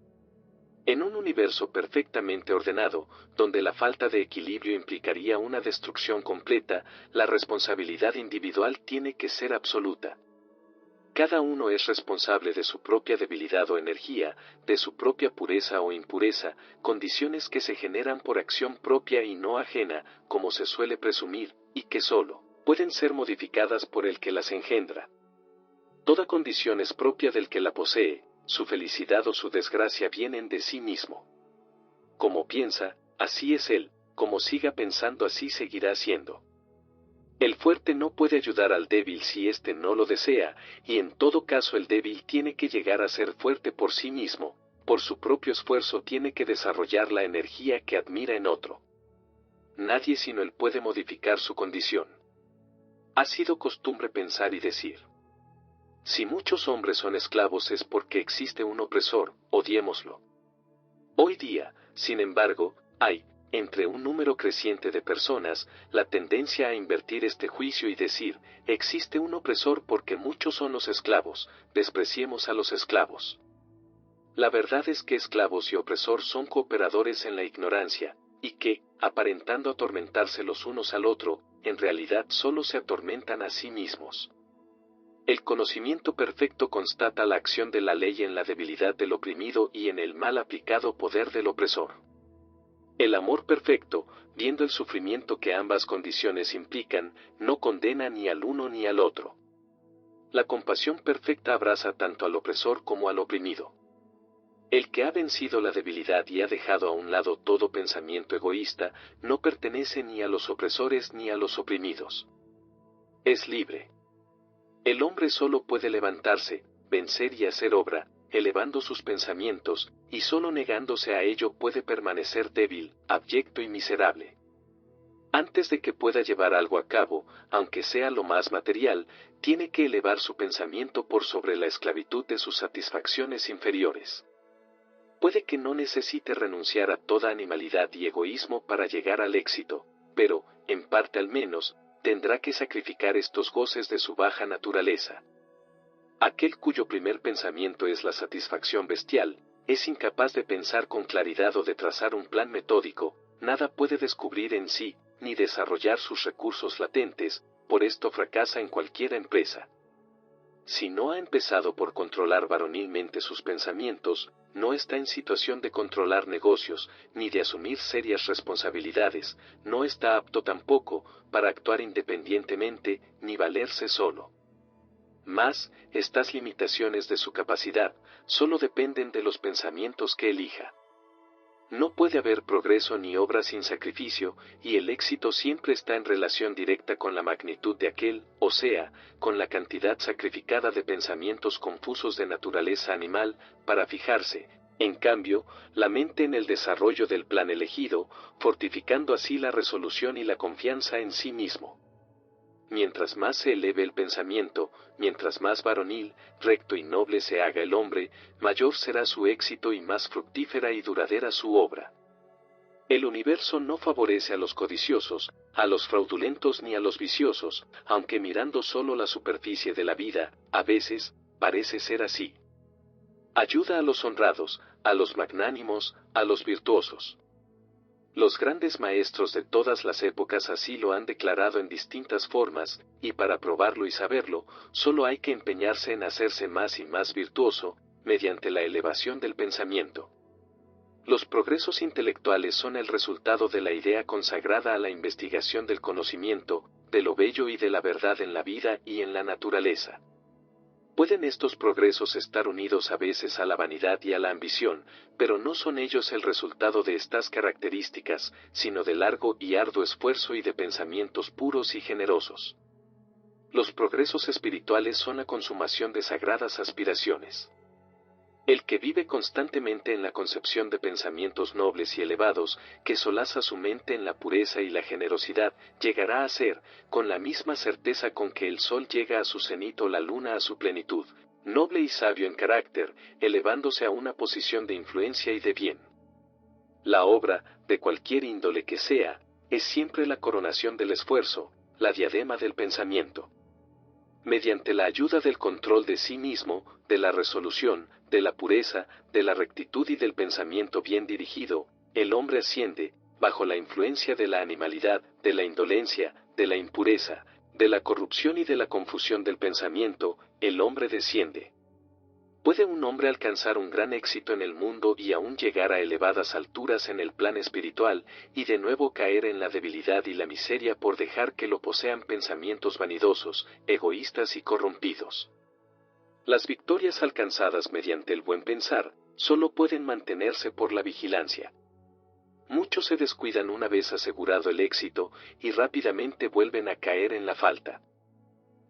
En un universo perfectamente ordenado, donde la falta de equilibrio implicaría una destrucción completa, la responsabilidad individual tiene que ser absoluta. Cada uno es responsable de su propia debilidad o energía, de su propia pureza o impureza, condiciones que se generan por acción propia y no ajena, como se suele presumir, y que solo pueden ser modificadas por el que las engendra. Toda condición es propia del que la posee. Su felicidad o su desgracia vienen de sí mismo. Como piensa, así es él, como siga pensando así seguirá siendo. El fuerte no puede ayudar al débil si éste no lo desea, y en todo caso el débil tiene que llegar a ser fuerte por sí mismo, por su propio esfuerzo tiene que desarrollar la energía que admira en otro. Nadie sino él puede modificar su condición. Ha sido costumbre pensar y decir: si muchos hombres son esclavos es porque existe un opresor, odiémoslo. Hoy día, sin embargo, hay, entre un número creciente de personas, la tendencia a invertir este juicio y decir, existe un opresor porque muchos son los esclavos, despreciemos a los esclavos. La verdad es que esclavos y opresor son cooperadores en la ignorancia, y que, aparentando atormentarse los unos al otro, en realidad solo se atormentan a sí mismos. El conocimiento perfecto constata la acción de la ley en la debilidad del oprimido y en el mal aplicado poder del opresor. El amor perfecto, viendo el sufrimiento que ambas condiciones implican, no condena ni al uno ni al otro. La compasión perfecta abraza tanto al opresor como al oprimido. El que ha vencido la debilidad y ha dejado a un lado todo pensamiento egoísta, no pertenece ni a los opresores ni a los oprimidos. Es libre. El hombre solo puede levantarse, vencer y hacer obra, elevando sus pensamientos, y solo negándose a ello puede permanecer débil, abyecto y miserable. Antes de que pueda llevar algo a cabo, aunque sea lo más material, tiene que elevar su pensamiento por sobre la esclavitud de sus satisfacciones inferiores. Puede que no necesite renunciar a toda animalidad y egoísmo para llegar al éxito, pero, en parte al menos, tendrá que sacrificar estos goces de su baja naturaleza. Aquel cuyo primer pensamiento es la satisfacción bestial, es incapaz de pensar con claridad o de trazar un plan metódico, nada puede descubrir en sí, ni desarrollar sus recursos latentes, por esto fracasa en cualquier empresa. Si no ha empezado por controlar varonilmente sus pensamientos, no está en situación de controlar negocios, ni de asumir serias responsabilidades, no está apto tampoco para actuar independientemente, ni valerse solo. Mas, estas limitaciones de su capacidad, solo dependen de los pensamientos que elija. No puede haber progreso ni obra sin sacrificio, y el éxito siempre está en relación directa con la magnitud de aquel, o sea, con la cantidad sacrificada de pensamientos confusos de naturaleza animal, para fijarse, en cambio, la mente en el desarrollo del plan elegido, fortificando así la resolución y la confianza en sí mismo. Mientras más se eleve el pensamiento, mientras más varonil, recto y noble se haga el hombre, mayor será su éxito y más fructífera y duradera su obra. El universo no favorece a los codiciosos, a los fraudulentos ni a los viciosos, aunque mirando solo la superficie de la vida, a veces, parece ser así. Ayuda a los honrados, a los magnánimos, a los virtuosos. Los grandes maestros de todas las épocas así lo han declarado en distintas formas, y para probarlo y saberlo, solo hay que empeñarse en hacerse más y más virtuoso, mediante la elevación del pensamiento. Los progresos intelectuales son el resultado de la idea consagrada a la investigación del conocimiento, de lo bello y de la verdad en la vida y en la naturaleza. Pueden estos progresos estar unidos a veces a la vanidad y a la ambición, pero no son ellos el resultado de estas características, sino de largo y arduo esfuerzo y de pensamientos puros y generosos. Los progresos espirituales son la consumación de sagradas aspiraciones. El que vive constantemente en la concepción de pensamientos nobles y elevados, que solaza su mente en la pureza y la generosidad, llegará a ser, con la misma certeza con que el sol llega a su cenit o la luna a su plenitud, noble y sabio en carácter, elevándose a una posición de influencia y de bien. La obra, de cualquier índole que sea, es siempre la coronación del esfuerzo, la diadema del pensamiento. Mediante la ayuda del control de sí mismo, de la resolución, de la pureza, de la rectitud y del pensamiento bien dirigido, el hombre asciende, bajo la influencia de la animalidad, de la indolencia, de la impureza, de la corrupción y de la confusión del pensamiento, el hombre desciende. ¿Puede un hombre alcanzar un gran éxito en el mundo y aún llegar a elevadas alturas en el plan espiritual, y de nuevo caer en la debilidad y la miseria por dejar que lo posean pensamientos vanidosos, egoístas y corrompidos? Las victorias alcanzadas mediante el buen pensar, solo pueden mantenerse por la vigilancia. Muchos se descuidan una vez asegurado el éxito, y rápidamente vuelven a caer en la falta.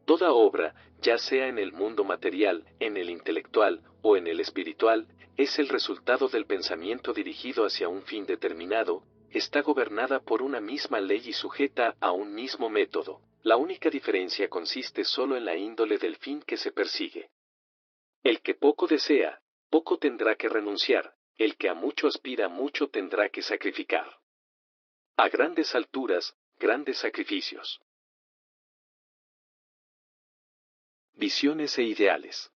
Toda obra, ya sea en el mundo material, en el intelectual o en el espiritual, es el resultado del pensamiento dirigido hacia un fin determinado, está gobernada por una misma ley y sujeta a un mismo método. La única diferencia consiste solo en la índole del fin que se persigue. El que poco desea, poco tendrá que renunciar, el que a mucho aspira, mucho tendrá que sacrificar. A grandes alturas, grandes sacrificios. Visiones e ideales.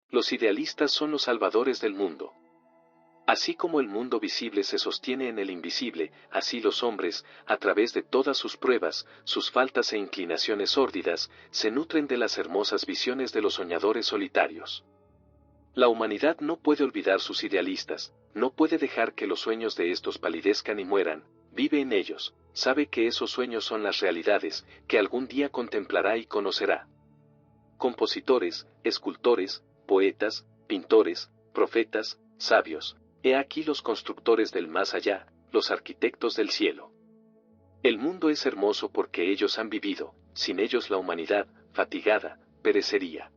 Los idealistas son los salvadores del mundo. Así como el mundo visible se sostiene en el invisible, así los hombres, a través de todas sus pruebas, sus faltas e inclinaciones sórdidas, se nutren de las hermosas visiones de los soñadores solitarios. La humanidad no puede olvidar sus idealistas, no puede dejar que los sueños de estos palidezcan y mueran, vive en ellos, sabe que esos sueños son las realidades, que algún día contemplará y conocerá. Compositores, escultores, poetas, pintores, profetas, sabios, he aquí los constructores del más allá, los arquitectos del cielo. El mundo es hermoso porque ellos han vivido, sin ellos la humanidad, fatigada, perecería.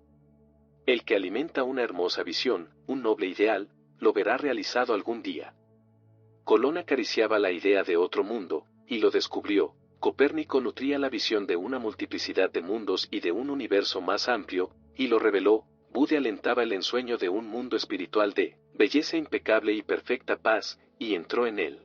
El que alimenta una hermosa visión, un noble ideal, lo verá realizado algún día. Colón acariciaba la idea de otro mundo, y lo descubrió. Copérnico nutría la visión de una multiplicidad de mundos y de un universo más amplio, y lo reveló. Bude alentaba el ensueño de un mundo espiritual de belleza impecable y perfecta paz, y entró en él.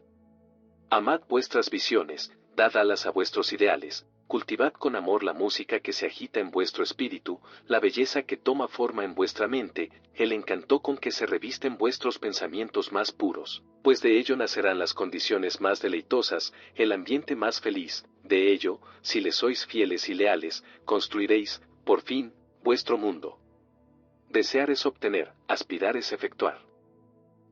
Amad vuestras visiones, dad alas a vuestros ideales, cultivad con amor la música que se agita en vuestro espíritu, la belleza que toma forma en vuestra mente, el encanto con que se revisten vuestros pensamientos más puros, pues de ello nacerán las condiciones más deleitosas, el ambiente más feliz. De ello, si le sois fieles y leales, construiréis, por fin, vuestro mundo. Desear es obtener, aspirar es efectuar.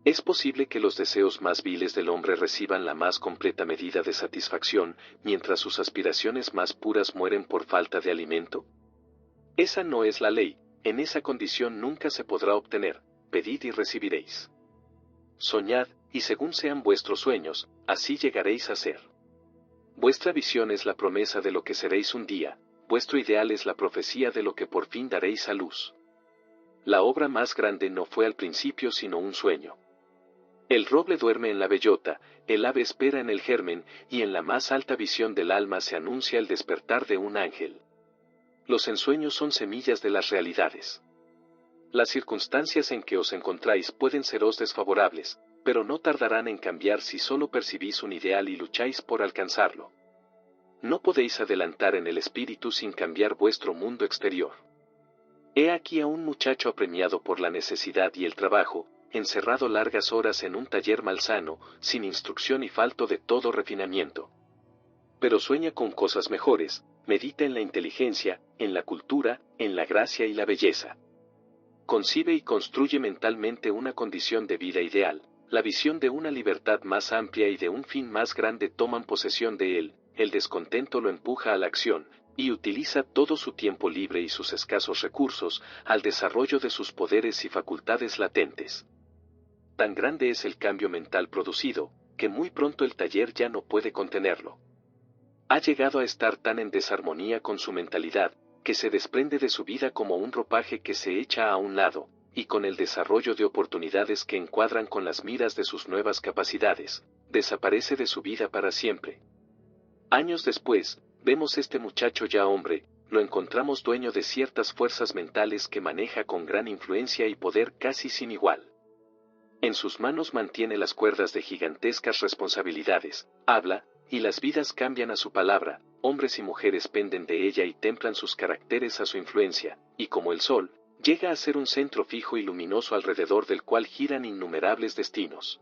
¿Es posible que los deseos más viles del hombre reciban la más completa medida de satisfacción, mientras sus aspiraciones más puras mueren por falta de alimento? Esa no es la ley, en esa condición nunca se podrá obtener, pedid y recibiréis. Soñad, y según sean vuestros sueños, así llegaréis a ser. Vuestra visión es la promesa de lo que seréis un día, vuestro ideal es la profecía de lo que por fin daréis a luz. La obra más grande no fue al principio sino un sueño. El roble duerme en la bellota, el ave espera en el germen, y en la más alta visión del alma se anuncia el despertar de un ángel. Los ensueños son semillas de las realidades. Las circunstancias en que os encontráis pueden seros desfavorables, pero no tardarán en cambiar si solo percibís un ideal y lucháis por alcanzarlo. No podéis adelantar en el espíritu sin cambiar vuestro mundo exterior. He aquí a un muchacho apremiado por la necesidad y el trabajo, encerrado largas horas en un taller malsano, sin instrucción y falto de todo refinamiento. Pero sueña con cosas mejores, medita en la inteligencia, en la cultura, en la gracia y la belleza. Concibe y construye mentalmente una condición de vida ideal, la visión de una libertad más amplia y de un fin más grande toman posesión de él, el descontento lo empuja a la acción, y utiliza todo su tiempo libre y sus escasos recursos al desarrollo de sus poderes y facultades latentes. Tan grande es el cambio mental producido, que muy pronto el taller ya no puede contenerlo. Ha llegado a estar tan en desarmonía con su mentalidad, que se desprende de su vida como un ropaje que se echa a un lado, y con el desarrollo de oportunidades que encuadran con las miras de sus nuevas capacidades, desaparece de su vida para siempre. Años después, vemos este muchacho ya hombre, lo encontramos dueño de ciertas fuerzas mentales que maneja con gran influencia y poder casi sin igual. En sus manos mantiene las cuerdas de gigantescas responsabilidades, habla, y las vidas cambian a su palabra, hombres y mujeres penden de ella y templan sus caracteres a su influencia, y como el sol, llega a ser un centro fijo y luminoso alrededor del cual giran innumerables destinos.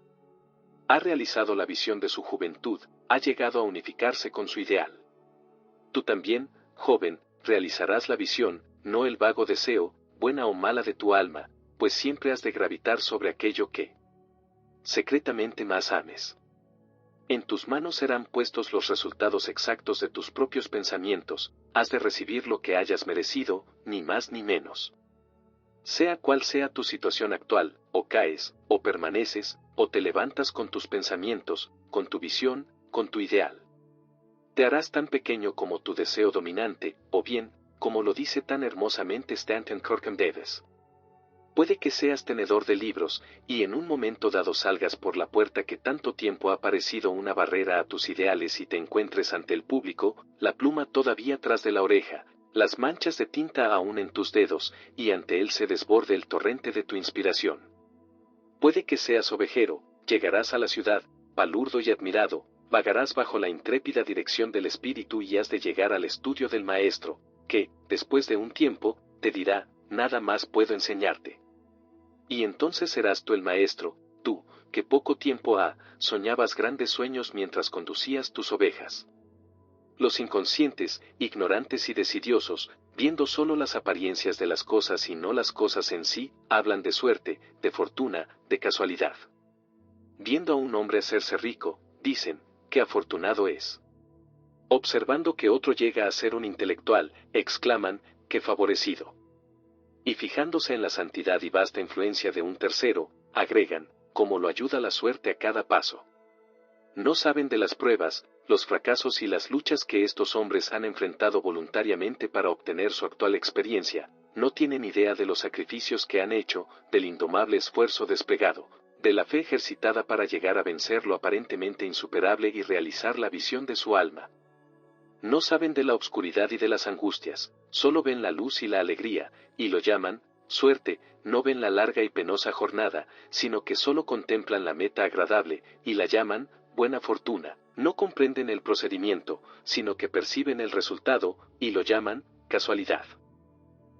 Ha realizado la visión de su juventud, ha llegado a unificarse con su ideal. Tú también, joven, realizarás la visión, no el vago deseo, buena o mala de tu alma, pues siempre has de gravitar sobre aquello que secretamente más ames. En tus manos serán puestos los resultados exactos de tus propios pensamientos, has de recibir lo que hayas merecido, ni más ni menos. Sea cual sea tu situación actual, o caes, o permaneces, o te levantas con tus pensamientos, con tu visión, con tu ideal. Te harás tan pequeño como tu deseo dominante, o bien, como lo dice tan hermosamente Stanton Kirkham Davis. Puede que seas tenedor de libros, y en un momento dado salgas por la puerta que tanto tiempo ha parecido una barrera a tus ideales y te encuentres ante el público, la pluma todavía tras de la oreja, las manchas de tinta aún en tus dedos, y ante él se desborde el torrente de tu inspiración. Puede que seas ovejero, llegarás a la ciudad, palurdo y admirado, vagarás bajo la intrépida dirección del espíritu y has de llegar al estudio del maestro, que, después de un tiempo, te dirá, nada más puedo enseñarte. Y entonces serás tú el maestro, tú, que poco tiempo ha, soñabas grandes sueños mientras conducías tus ovejas. Los inconscientes, ignorantes y desidiosos, viendo solo las apariencias de las cosas y no las cosas en sí, hablan de suerte, de fortuna, de casualidad. Viendo a un hombre hacerse rico, dicen, qué afortunado es. Observando que otro llega a ser un intelectual, exclaman, qué favorecido. Y fijándose en la santidad y vasta influencia de un tercero, agregan, cómo lo ayuda la suerte a cada paso. No saben de las pruebas, los fracasos y las luchas que estos hombres han enfrentado voluntariamente para obtener su actual experiencia, no tienen idea de los sacrificios que han hecho, del indomable esfuerzo desplegado, de la fe ejercitada para llegar a vencer lo aparentemente insuperable y realizar la visión de su alma. No saben de la obscuridad y de las angustias, solo ven la luz y la alegría, y lo llaman suerte, no ven la larga y penosa jornada, sino que solo contemplan la meta agradable, y la llaman buena fortuna. No comprenden el procedimiento, sino que perciben el resultado, y lo llaman casualidad.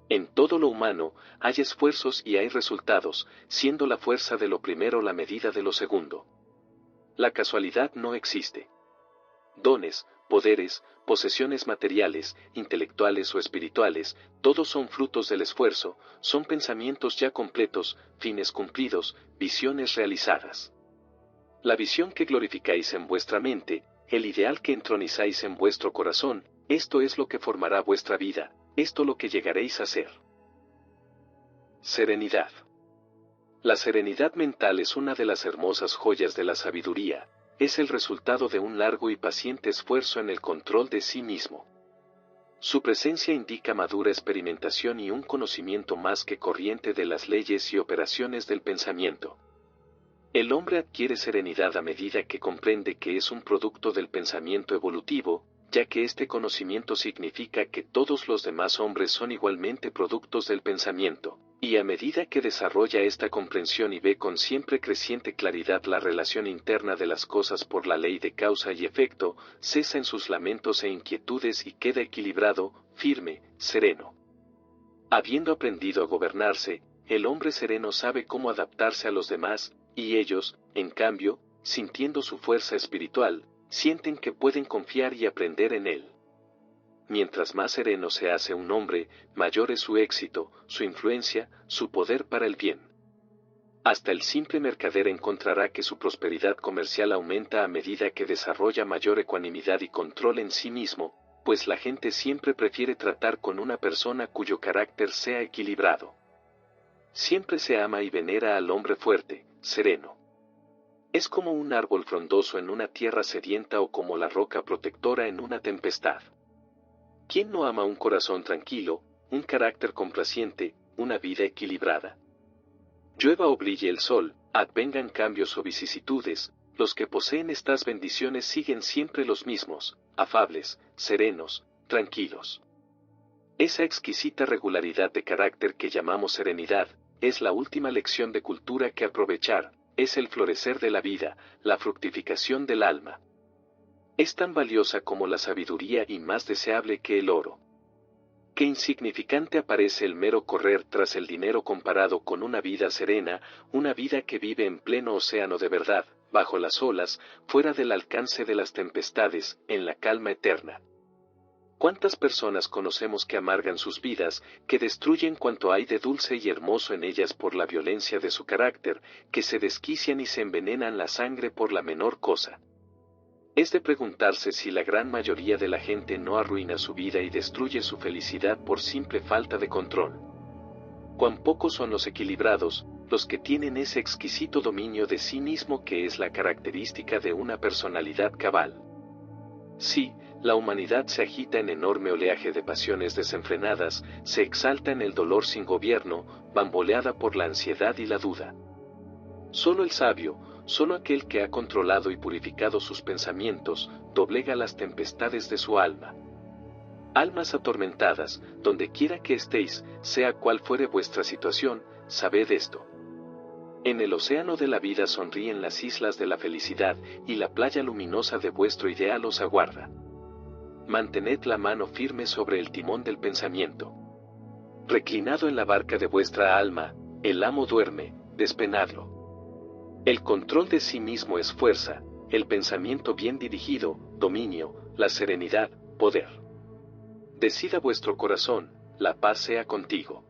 En todo lo humano, hay esfuerzos y hay resultados, siendo la fuerza de lo primero la medida de lo segundo. La casualidad no existe. Dones, poderes, posesiones materiales, intelectuales o espirituales, todos son frutos del esfuerzo, son pensamientos ya completos, fines cumplidos, visiones realizadas. La visión que glorificáis en vuestra mente, el ideal que entronizáis en vuestro corazón, esto es lo que formará vuestra vida, esto lo que llegaréis a ser. Serenidad. La serenidad mental es una de las hermosas joyas de la sabiduría, es el resultado de un largo y paciente esfuerzo en el control de sí mismo. Su presencia indica madura experimentación y un conocimiento más que corriente de las leyes y operaciones del pensamiento. El hombre adquiere serenidad a medida que comprende que es un producto del pensamiento evolutivo, ya que este conocimiento significa que todos los demás hombres son igualmente productos del pensamiento, y a medida que desarrolla esta comprensión y ve con siempre creciente claridad la relación interna de las cosas por la ley de causa y efecto, cesa en sus lamentos e inquietudes y queda equilibrado, firme, sereno. Habiendo aprendido a gobernarse, el hombre sereno sabe cómo adaptarse a los demás, y ellos, en cambio, sintiendo su fuerza espiritual, sienten que pueden confiar y aprender en él. Mientras más sereno se hace un hombre, mayor es su éxito, su influencia, su poder para el bien. Hasta el simple mercader encontrará que su prosperidad comercial aumenta a medida que desarrolla mayor ecuanimidad y control en sí mismo, pues la gente siempre prefiere tratar con una persona cuyo carácter sea equilibrado. Siempre se ama y venera al hombre fuerte, sereno. Es como un árbol frondoso en una tierra sedienta o como la roca protectora en una tempestad. ¿Quién no ama un corazón tranquilo, un carácter complaciente, una vida equilibrada? Llueva o brille el sol, advengan cambios o vicisitudes, los que poseen estas bendiciones siguen siempre los mismos, afables, serenos, tranquilos. Esa exquisita regularidad de carácter que llamamos serenidad, es la última lección de cultura que aprovechar, es el florecer de la vida, la fructificación del alma. Es tan valiosa como la sabiduría y más deseable que el oro. Qué insignificante aparece el mero correr tras el dinero comparado con una vida serena, una vida que vive en pleno océano de verdad, bajo las olas, fuera del alcance de las tempestades, en la calma eterna. ¿Cuántas personas conocemos que amargan sus vidas, que destruyen cuanto hay de dulce y hermoso en ellas por la violencia de su carácter, que se desquician y se envenenan la sangre por la menor cosa? Es de preguntarse si la gran mayoría de la gente no arruina su vida y destruye su felicidad por simple falta de control. Cuán pocos son los equilibrados, los que tienen ese exquisito dominio de sí mismo que es la característica de una personalidad cabal. Sí, la humanidad se agita en enorme oleaje de pasiones desenfrenadas, se exalta en el dolor sin gobierno, bamboleada por la ansiedad y la duda. Solo el sabio, solo aquel que ha controlado y purificado sus pensamientos, doblega las tempestades de su alma. Almas atormentadas, donde quiera que estéis, sea cual fuere vuestra situación, sabed esto. En el océano de la vida sonríen las islas de la felicidad, y la playa luminosa de vuestro ideal os aguarda. Mantened la mano firme sobre el timón del pensamiento. Reclinado en la barca de vuestra alma, el amo duerme, despenadlo. El control de sí mismo es fuerza, el pensamiento bien dirigido, dominio, la serenidad, poder. Decida vuestro corazón, la paz sea contigo.